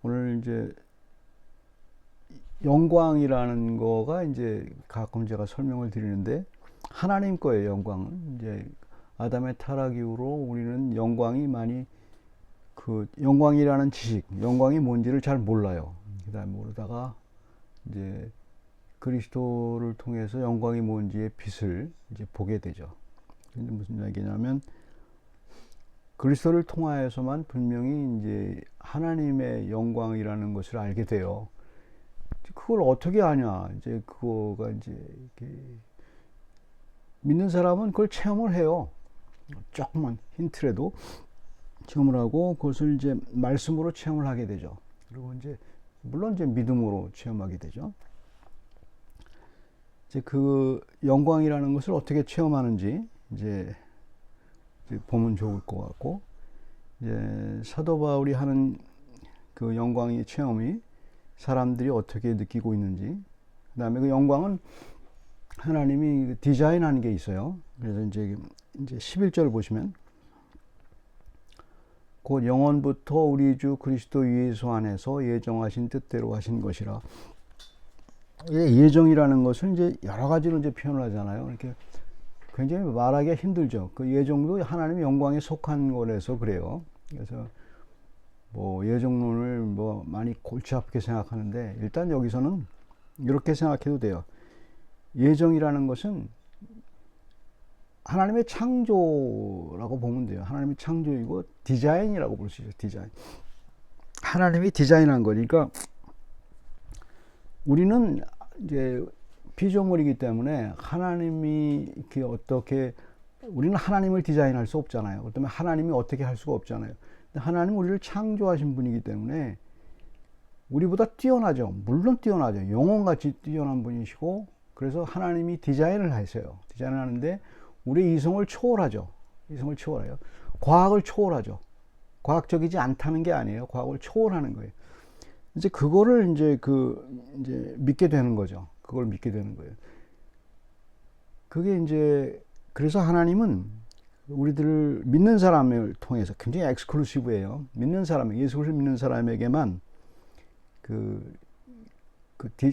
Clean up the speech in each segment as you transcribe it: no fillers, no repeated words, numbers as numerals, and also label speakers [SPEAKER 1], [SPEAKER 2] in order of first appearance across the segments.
[SPEAKER 1] 오늘 이제 영광이라는 거가 이제 가끔 제가 설명을 드리는데 하나님 거예요. 영광은 이제 아담의 타락 이후로 우리는 영광이 많이 그 영광이라는 지식, 영광이 뭔지를 잘 몰라요. 그다음에 모르다가 이제 그리스도를 통해서 영광이 뭔지의 빛을 이제 보게 되죠. 근데 무슨 얘기냐면 그리스도를 통하여서만 분명히 이제 하나님의 영광이라는 것을 알게 돼요. 그걸 어떻게 아냐? 이제 그거가 이제 믿는 사람은 그걸 체험을 해요. 조금만 힌트라도 체험을 하고 그것을 이제 말씀으로 체험을 하게 되죠. 그리고 이제 물론 이제 믿음으로 체험하게 되죠. 이제 그 영광이라는 것을 어떻게 체험하는지 이제 보면 좋을 것 같고, 이제 사도 바울이 하는 그 영광의 체험이 사람들이 어떻게 느끼고 있는지, 그 다음에 그 영광은 하나님이 디자인하는 게 있어요. 그래서 이제 11절 보시면, 곧 영원부터 우리 주 그리스도 예수 안에서 예정하신 뜻대로 하신 것이라. 예정이라는 것을 이제 여러 가지로 이제 표현을 하잖아요. 이렇게 굉장히 말하기가 힘들죠. 그 예정도 하나님의 영광에 속한 거라서 그래요. 그래서 뭐 예정론을 뭐 많이 골치 아프게 생각하는데, 일단 여기서는 이렇게 생각해도 돼요. 예정이라는 것은 하나님의 창조라고 보면 돼요. 하나님의 창조이고 디자인이라고 볼 수 있어요. 디자인. 하나님이 디자인한 거니까 우리는 이제 피조물이기 때문에 하나님이 이렇게 어떻게, 우리는 하나님을 디자인할 수 없잖아요. 그렇다면 하나님이 어떻게 할 수가 없잖아요. 근데 하나님은 우리를 창조하신 분이기 때문에 우리보다 뛰어나죠. 물론 뛰어나죠. 영혼같이 뛰어난 분이시고, 그래서 하나님이 디자인을 하세요. 디자인을 하는데 우리 이성을 초월하죠. 이성을 초월해요. 과학을 초월하죠. 과학적이지 않다는 게 아니에요. 과학을 초월하는 거예요. 이제 그거를 이제 믿게 되는 거죠. 그걸 믿게 되는 거예요. 그게 이제, 그래서 하나님은 우리들을 믿는 사람을 통해서 굉장히 엑스클루시브예요. 믿는 사람, 예수 그리스도를 믿는 사람에게만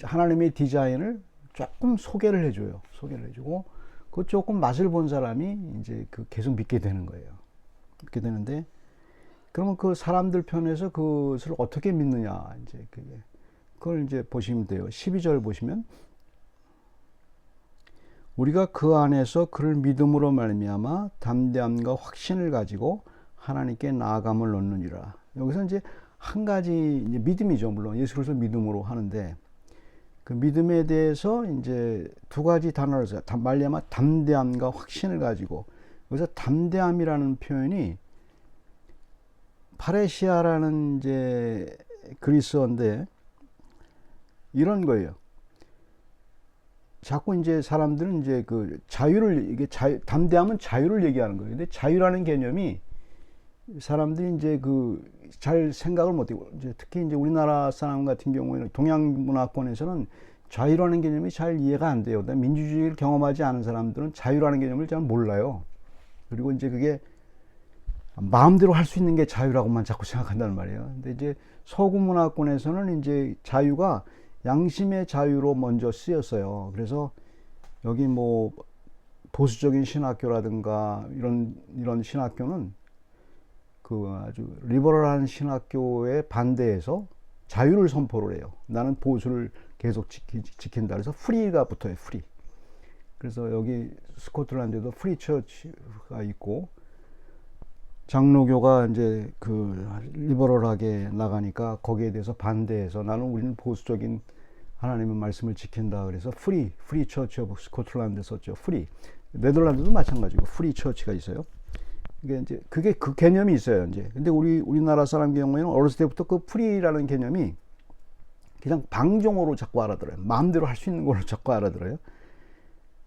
[SPEAKER 1] 하나님의 디자인을 조금 소개를 해줘요. 소개를 해주고, 그 조금 맛을 본 사람이 이제 계속 믿게 되는 거예요. 믿게 되는데, 그러면 그 사람들 편에서 그것을 어떻게 믿느냐, 이제 그걸 이제 보시면 돼요. 12절 보시면, 우리가 그 안에서 그를 믿음으로 말미암아 담대함과 확신을 가지고 하나님께 나아감을 얻느니라. 여기서 이제 한 가지, 이제 믿음이죠. 물론 예수 그리스도 믿음으로 하는데, 그 믿음에 대해서 이제 두 가지 단어를 써요. 말미암아 담대함과 확신을 가지고. 여기서 담대함이라는 표현이 파레시아라는 이제 그리스어인데, 이런 거예요. 자꾸 이제 사람들은 이제 그 자유를, 이게 담대함은 자유를 얘기하는 거예요. 근데 자유라는 개념이 사람들이 이제 잘 생각을 못해요. 이제 특히 이제 우리나라 사람 같은 경우에는 동양 문화권에서는 자유라는 개념이 잘 이해가 안 돼요. 민주주의를 경험하지 않은 사람들은 자유라는 개념을 잘 몰라요. 그리고 이제 그게 마음대로 할 수 있는 게 자유라고만 자꾸 생각한다는 말이에요. 근데 이제 서구 문화권에서는 이제 자유가 양심의 자유로 먼저 쓰였어요. 그래서 여기 뭐 보수적인 신학교라든가 이런 신학교는 아주 리버럴한 신학교에 반대해서 자유를 선포를 해요. 나는 보수를 계속 지킨다. 그래서 프리가 붙어요. 프리. 그래서 여기 스코틀랜드도 프리 처치가 있고, 장로교가 이제 리버럴하게 나가니까 거기에 대해서 반대해서 우리는 보수적인 하나님의 말씀을 지킨다. 그래서 프리 처치 오브 스코틀랜드 썼죠. 프리. 네덜란드도 마찬가지고 프리 처치가 있어요. 그게 그 개념이 있어요, 이제. 근데 우리나라 사람 경우에는 어렸을 때부터 그 프리라는 개념이 그냥 방종으로 자꾸 알아들어요. 마음대로 할 수 있는 걸로 자꾸 알아들어요.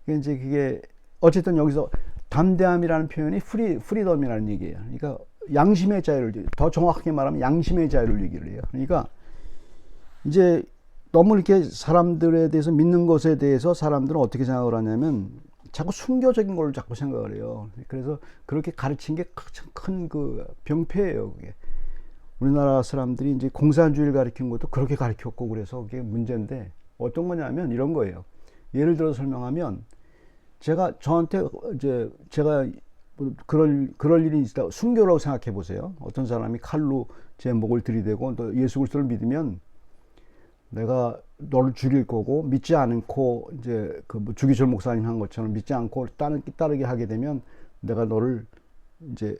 [SPEAKER 1] 그게 어쨌든 여기서 담대함이라는 표현이 프리덤이라는 얘기예요. 그러니까 양심의 자유를, 더 정확하게 말하면 양심의 자유를 얘기를 해요. 그러니까 이제 너무 이렇게 사람들에 대해서, 믿는 것에 대해서 사람들은 어떻게 생각을 하냐면, 자꾸 순교적인 걸 자꾸 생각을 해요. 그래서 그렇게 가르친 게 큰 그 병폐예요, 그게. 우리나라 사람들이 이제 공산주의를 가르친 것도 그렇게 가르쳤고 그래서 그게 문제인데 어떤 거냐면 이런 거예요. 예를 들어 설명하면 저한테 이제 제가 그럴 일이 있다. 순교라고 생각해 보세요. 어떤 사람이 칼로 제 목을 들이대고 너 예수 그리스도를 믿으면 내가 너를 죽일 거고 믿지 않고 이제 뭐 주기철 목사님 한 것처럼 믿지 않고 따르게 하게 되면 내가 너를 이제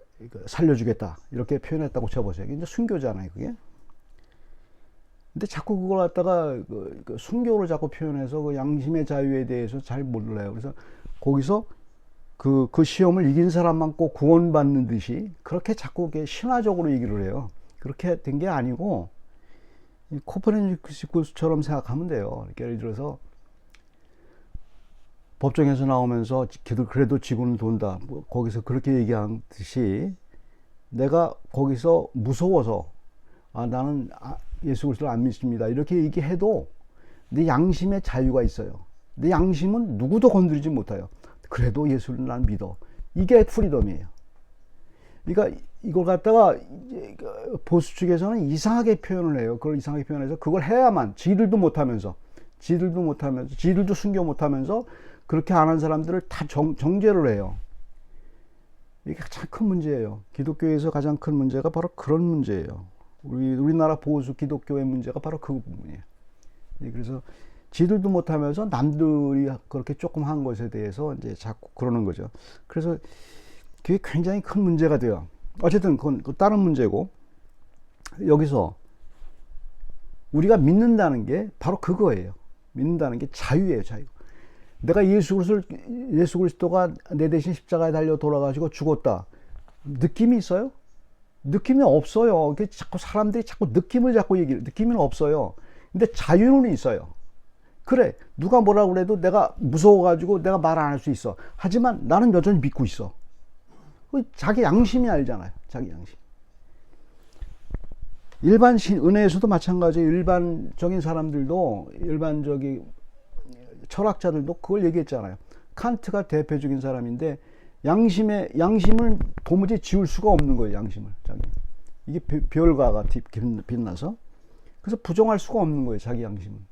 [SPEAKER 1] 살려주겠다 이렇게 표현했다고 쳐보세요. 이제 순교잖아요, 그게. 근데 자꾸 그걸 갖다가 그 순교를 자꾸 표현해서 그 양심의 자유에 대해서 잘 몰라요. 그래서 거기서 그 시험을 이긴 사람만 꼭 구원받는 듯이 그렇게 자꾸 신화적으로 얘기를 해요. 그렇게 된 게 아니고 코퍼니쿠스처럼 생각하면 돼요. 예를 들어서 법정에서 나오면서 그래도 지구는 돈다. 뭐 거기서 그렇게 얘기한 듯이 내가 거기서 무서워서 나는 예수 그리스도를 안 믿습니다. 이렇게 얘기해도 내 양심의 자유가 있어요. 내 양심은 누구도 건드리지 못해요. 그래도 예수를 난 믿어. 이게 프리덤이에요. 그러니까 이걸 갖다가 보수 측에서는 이상하게 표현을 해요. 그걸 이상하게 표현해서 그걸 해야만 지들도 못하면서 지들도 순교 못하면서 그렇게 안 한 사람들을 다 정죄를 해요. 이게 가장 큰 문제예요. 기독교에서 가장 큰 문제가 바로 그런 문제예요. 우리나라 보수 기독교의 문제가 바로 그 부분이에요. 그래서 지들도 못하면서 남들이 그렇게 조금 한 것에 대해서 이제 자꾸 그러는 거죠. 그래서 그게 굉장히 큰 문제가 돼요. 어쨌든 그건 다른 문제고, 여기서 우리가 믿는다는 게 바로 그거예요. 믿는다는 게 자유예요, 자유. 내가 예수 그리스도가 내 대신 십자가에 달려 돌아가시고 죽었다. 느낌이 있어요? 느낌이 없어요. 자꾸 사람들이 자꾸 느낌을 자꾸 얘기해요. 느낌은 없어요. 근데 자유는 있어요. 그래, 누가 뭐라고 그래도 내가 무서워가지고 내가 말 안 할 수 있어. 하지만 나는 여전히 믿고 있어. 자기 양심이 알잖아요. 자기 양심. 은혜에서도 마찬가지예요. 일반적인 사람들도, 일반적인 철학자들도 그걸 얘기했잖아요. 칸트가 대표적인 사람인데, 양심을 도무지 지울 수가 없는 거예요, 양심을. 자기. 이게 별과가 빛나서. 그래서 부정할 수가 없는 거예요, 자기 양심은.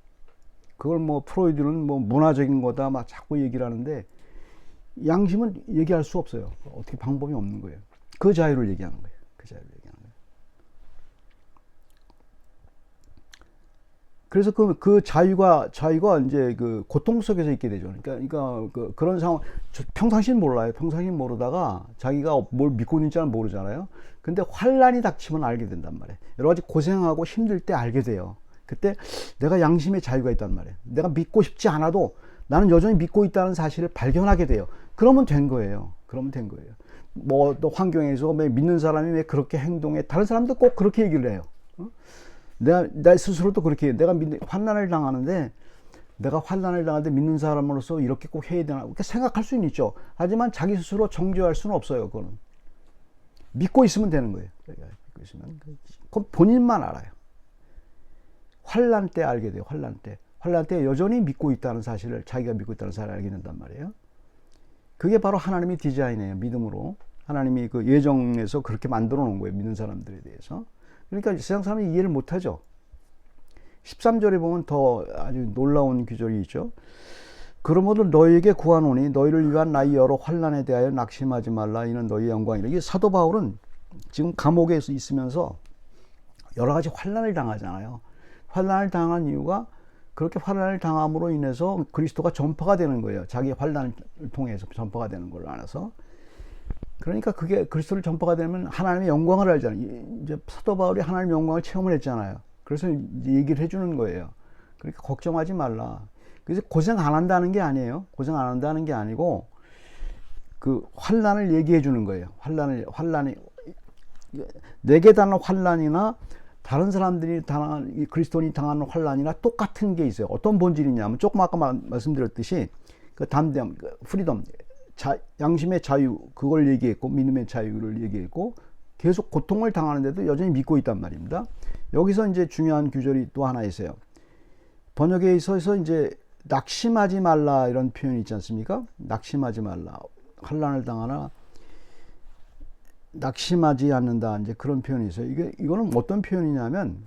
[SPEAKER 1] 그걸 뭐 프로이드는 뭐 문화적인 거다 막 자꾸 얘기를 하는데, 양심은 얘기할 수 없어요. 어떻게 방법이 없는 거예요. 그 자유를 얘기하는 거예요. 그 자유를 얘기하는 거예요. 그래서 그 자유가 이제 그 고통 속에서 있게 되죠. 그러니까 그런 상황, 평상시는 몰라요. 평상시는 모르다가 자기가 뭘 믿고 있는지는 모르잖아요. 근데 환란이 닥치면 알게 된단 말이에요. 여러 가지 고생하고 힘들 때 알게 돼요. 그때 내가 양심의 자유가 있단 말이에요. 내가 믿고 싶지 않아도 나는 여전히 믿고 있다는 사실을 발견하게 돼요. 그러면 된 거예요. 뭐 또 환경에서 믿는 사람이 왜 그렇게 행동해? 다른 사람도 꼭 그렇게 얘기를 해요. 나 스스로도 그렇게 내가 환난을 당하는데 믿는 사람으로서 이렇게 꼭 해야 되나? 이렇게 생각할 수는 있죠. 하지만 자기 스스로 정죄할 수는 없어요. 그거는 믿고 있으면 되는 거예요. 믿고 있으면 그건 본인만 알아요. 환난 때 알게 돼요. 환난 때 여전히 믿고 있다는 사실을, 자기가 믿고 있다는 사실을 알게 된단 말이에요. 그게 바로 하나님의 디자인이에요. 믿음으로 하나님이 그 예정에서 그렇게 만들어 놓은 거예요. 믿는 사람들에 대해서. 그러니까 세상 사람이 이해를 못하죠. 13절에 보면 더 아주 놀라운 구절이 있죠. 그러므로 너희에게 구하노니 너희를 위한 나의 여러 환난에 대하여 낙심하지 말라. 이는 너희의 영광이라. 이게 사도 바울은 지금 감옥에 있으면서 여러 가지 환난을 당하잖아요. 환난을 당한 이유가 그렇게 환난을 당함으로 인해서 그리스도가 전파가 되는 거예요. 자기 환난을 통해서 전파가 되는 걸 알아서. 그러니까 그게 그리스도를 전파가 되면 하나님의 영광을 알잖아요. 이제 사도 바울이 하나님의 영광을 체험을 했잖아요. 그래서 이제 얘기를 해주는 거예요. 그러니까 걱정하지 말라. 그래서 고생 안 한다는 게 아니에요. 고생 안 한다는 게 아니고 그 환난을 얘기해 주는 거예요. 환난이 내게 당한 환난이나 다른 사람들이 당한, 그리스도인이 당하는 환난이나 똑같은 게 있어요. 어떤 본질이냐면 조금 아까 말씀드렸듯이 그 담대함, 그 프리덤, 양심의 자유, 그걸 얘기했고, 믿음의 자유를 얘기했고, 계속 고통을 당하는데도 여전히 믿고 있단 말입니다. 여기서 이제 중요한 구절이 또 하나 있어요. 번역에 있어서 이제 낙심하지 말라 이런 표현이 있지 않습니까? 낙심하지 말라. 환난을 당하나 낙심하지 않는다. 이제 그런 표현이 있어요. 이거는 어떤 표현이냐면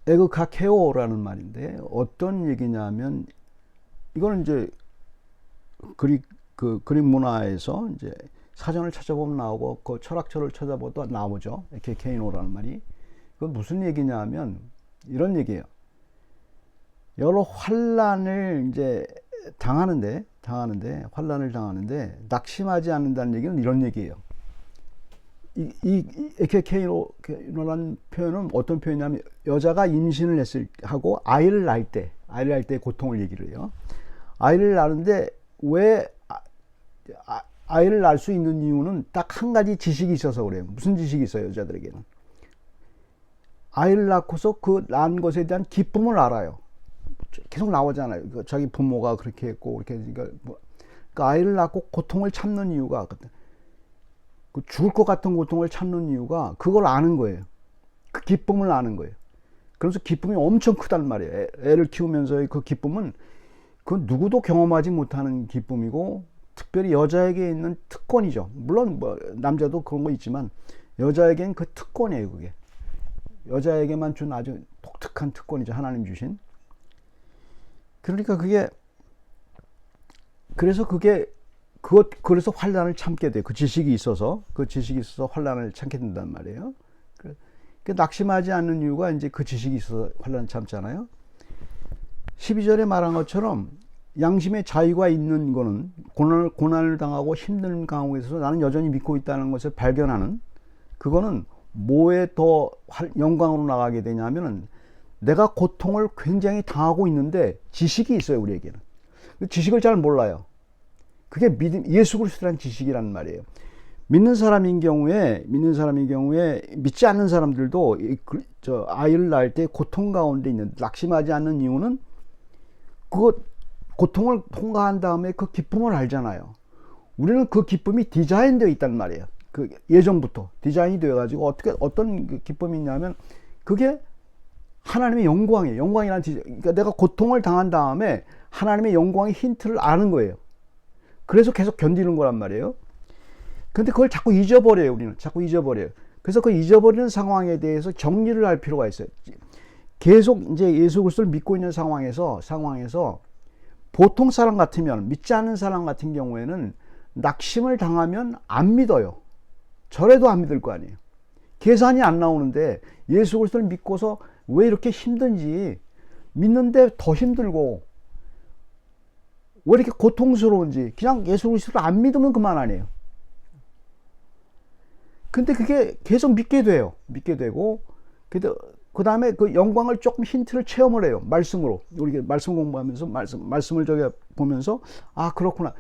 [SPEAKER 1] 에그카케오라는 말인데 어떤 얘기냐면 이거는 이제 그릭 문화에서 이제 사전을 찾아보면 나오고 그 철학처를 찾아보도 나오죠. 에케케이노라는 말이. 그건 무슨 얘기냐면 이런 얘기예요. 여러 환란을 이제 당하는데 환란을 당하는데 낙심하지 않는다는 얘기는 이런 얘기예요. 이 에케케이노라는 표현은 어떤 표현이냐면 여자가 임신을 하고 아이를 낳을 때 고통을 얘기를 해요. 아이를 낳는데 왜 아이를 낳을 수 있는 이유는 딱 한 가지 지식이 있어서 그래요. 무슨 지식이 있어요, 여자들에게는? 아이를 낳고서 그 낳은 것에 대한 기쁨을 알아요. 계속 나오잖아요. 자기 부모가 그렇게 했고, 그러니까 아이를 낳고 고통을 참는 이유가, 죽을 것 같은 고통을 참는 이유가 그걸 아는 거예요. 그 기쁨을 아는 거예요. 그래서 기쁨이 엄청 크단 말이에요. 애를 키우면서의 그 기쁨은 그 누구도 경험하지 못하는 기쁨이고, 특별히 여자에게 있는 특권이죠. 물론 뭐 남자도 그런 거 있지만 여자에겐 그 특권이에요. 그게 여자에게만 준 아주 독특한 특권이죠. 하나님 주신. 그러니까 그래서 환란을 참게 돼요. 그 지식이 있어서 환란을 참게 된단 말이에요. 낙심하지 않는 이유가 이제 그 지식이 있어서 환란을 참잖아요. 12절에 말한 것처럼 양심의 자유가 있는 거는 고난을 당하고 힘든 강함에 있어서 나는 여전히 믿고 있다는 것을 발견하는, 그거는 뭐에 더 영광으로 나가게 되냐면은 내가 고통을 굉장히 당하고 있는데 지식이 있어요. 우리에게는 지식을 잘 몰라요. 그게 예수 그리스도라는 지식이란 말이에요. 믿는 사람인 경우에 믿지 않는 사람들도 아이를 낳을 때 고통 가운데 있는, 낙심하지 않는 이유는 고통을 통과한 다음에 그 기쁨을 알잖아요. 우리는 그 기쁨이 디자인되어 있단 말이에요. 그 예전부터 디자인이 되어가지고 어떤 기쁨이 있냐면 그게 하나님의 영광이에요. 영광이라는 그러니까 내가 고통을 당한 다음에 하나님의 영광의 힌트를 아는 거예요. 그래서 계속 견디는 거란 말이에요. 근데 그걸 자꾸 잊어버려요. 우리는 자꾸 잊어버려요. 그래서 그 잊어버리는 상황에 대해서 정리를 할 필요가 있어요. 계속 이제 예수 그리스도를 믿고 있는 상황에서 보통 사람 같으면, 믿지 않는 사람 같은 경우에는 낙심을 당하면 안 믿어요. 저래도 안 믿을 거 아니에요. 계산이 안 나오는데 예수 그리스도를 믿고서 왜 이렇게 힘든지, 믿는데 더 힘들고 왜 이렇게 고통스러운지, 그냥 예수 그리스도를 안 믿으면 그만 아니에요. 근데 그게 계속 믿게 돼요. 믿게 되고, 그 다음에 그 영광을 조금 힌트를 체험을 해요. 말씀으로. 우리 말씀 공부하면서 말씀을 보면서, 아, 그렇구나.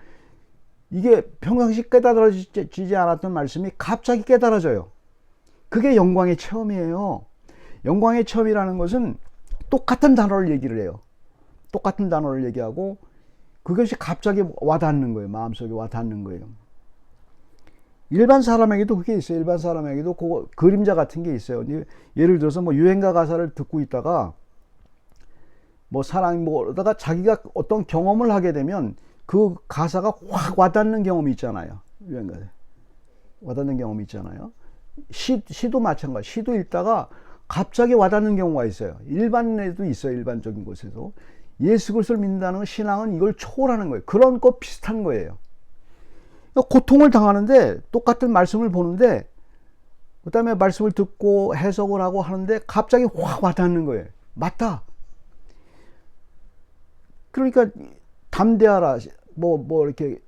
[SPEAKER 1] 이게 평상시 깨달아지지 않았던 말씀이 갑자기 깨달아져요. 그게 영광의 체험이에요. 영광의 체험이라는 것은 똑같은 단어를 얘기를 해요. 똑같은 단어를 얘기하고 그것이 갑자기 와닿는 거예요. 마음속에 와닿는 거예요. 일반 사람에게도 그게 있어요. 일반 사람에게도 그 그림자 같은 게 있어요. 예를 들어서 뭐 유행가 가사를 듣고 있다가 뭐 사랑 그러다가 자기가 어떤 경험을 하게 되면 그 가사가 확 와닿는 경험이 있잖아요. 유행가 와닿는 경험이 있잖아요. 시도 마찬가지. 시도 읽다가 갑자기 와닿는 경우가 있어요. 일반에도 있어요. 일반적인 곳에도. 예수 그리스도를 믿는다는 신앙은 이걸 초월하는 거예요. 그런 거 비슷한 거예요. 고통을 당하는데 똑같은 말씀을 보는데 그 다음에 말씀을 듣고 해석을 하고 하는데 갑자기 확 와닿는 거예요. 맞다. 그러니까 담대하라. 이렇게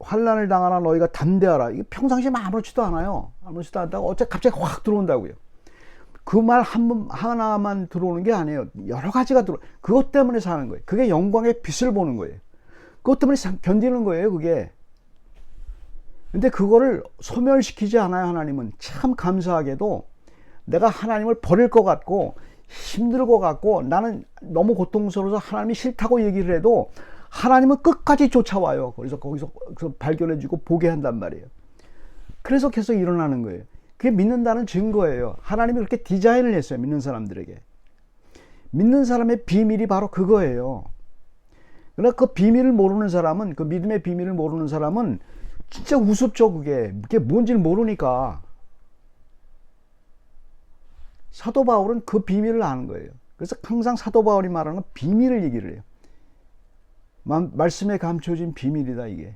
[SPEAKER 1] 환난을 당하나 너희가 담대하라. 이게 평상시에 아무렇지도 않아요. 아무렇지도 않다고 어째 갑자기 확 들어온다고요. 그 말 하나만 들어오는 게 아니에요. 여러 가지가 그것 때문에 사는 거예요. 그게 영광의 빛을 보는 거예요. 그것 때문에 견디는 거예요. 그게. 근데 그거를 소멸시키지 않아요. 하나님은. 참 감사하게도 내가 하나님을 버릴 것 같고 힘들 것 같고 나는 너무 고통스러워서 하나님이 싫다고 얘기를 해도 하나님은 끝까지 쫓아와요. 그래서 거기서 발견해주고 보게 한단 말이에요. 그래서 계속 일어나는 거예요. 그게 믿는다는 증거예요. 하나님이 그렇게 디자인을 했어요. 믿는 사람들에게. 믿는 사람의 비밀이 바로 그거예요. 그러나 그 비밀을 모르는 사람은, 그 믿음의 비밀을 모르는 사람은 진짜 우습죠. 그게 뭔지를 모르니까. 사도 바울은 그 비밀을 아는 거예요. 그래서 항상 사도 바울이 말하는 건 비밀을 얘기를 해요. 말씀에 감춰진 비밀이다, 이게.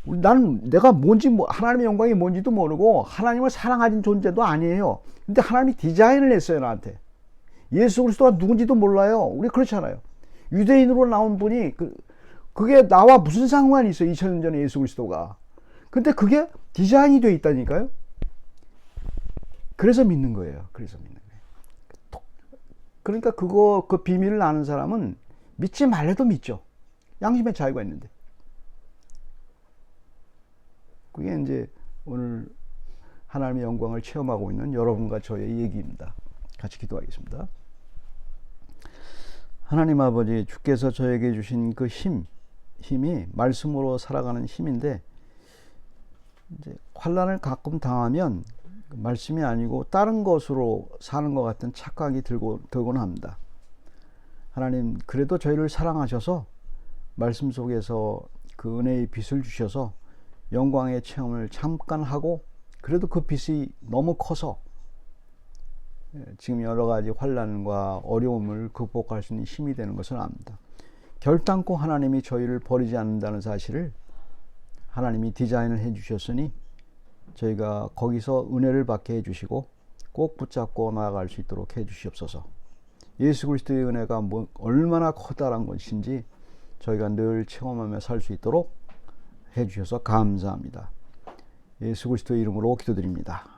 [SPEAKER 1] 나는 내가 뭔지, 하나님의 영광이 뭔지도 모르고 하나님을 사랑하는 존재도 아니에요. 근데 하나님이 디자인을 했어요, 나한테. 예수 그리스도가 누군지도 몰라요. 우리 그렇잖아요. 유대인으로 나온 분이 그게 나와 무슨 상관이 있어요, 2000년 전에 예수 그리스도가. 근데 그게 디자인이 돼 있다니까요. 그래서 믿는 거예요. 그러니까 그 비밀을 아는 사람은 믿지 말래도 믿죠. 양심의 자유가 있는데. 그게 이제 오늘 하나님의 영광을 체험하고 있는 여러분과 저의 얘기입니다. 같이 기도하겠습니다. 하나님 아버지, 주께서 저에게 주신 그 힘이 말씀으로 살아가는 힘인데, 이제 환난을 가끔 당하면 말씀이 아니고 다른 것으로 사는 것 같은 착각이 들곤 합니다. 하나님, 그래도 저희를 사랑하셔서 말씀 속에서 그 은혜의 빛을 주셔서 영광의 체험을 잠깐 하고, 그래도 그 빛이 너무 커서 지금 여러 가지 환난과 어려움을 극복할 수 있는 힘이 되는 것을 압니다. 결단코 하나님이 저희를 버리지 않는다는 사실을 하나님이 디자인을 해 주셨으니 저희가 거기서 은혜를 받게 해 주시고 꼭 붙잡고 나아갈 수 있도록 해 주시옵소서. 예수 그리스도의 은혜가 얼마나 커다란 것인지 저희가 늘 체험하며 살 수 있도록 해 주셔서 감사합니다. 예수 그리스도의 이름으로 기도드립니다.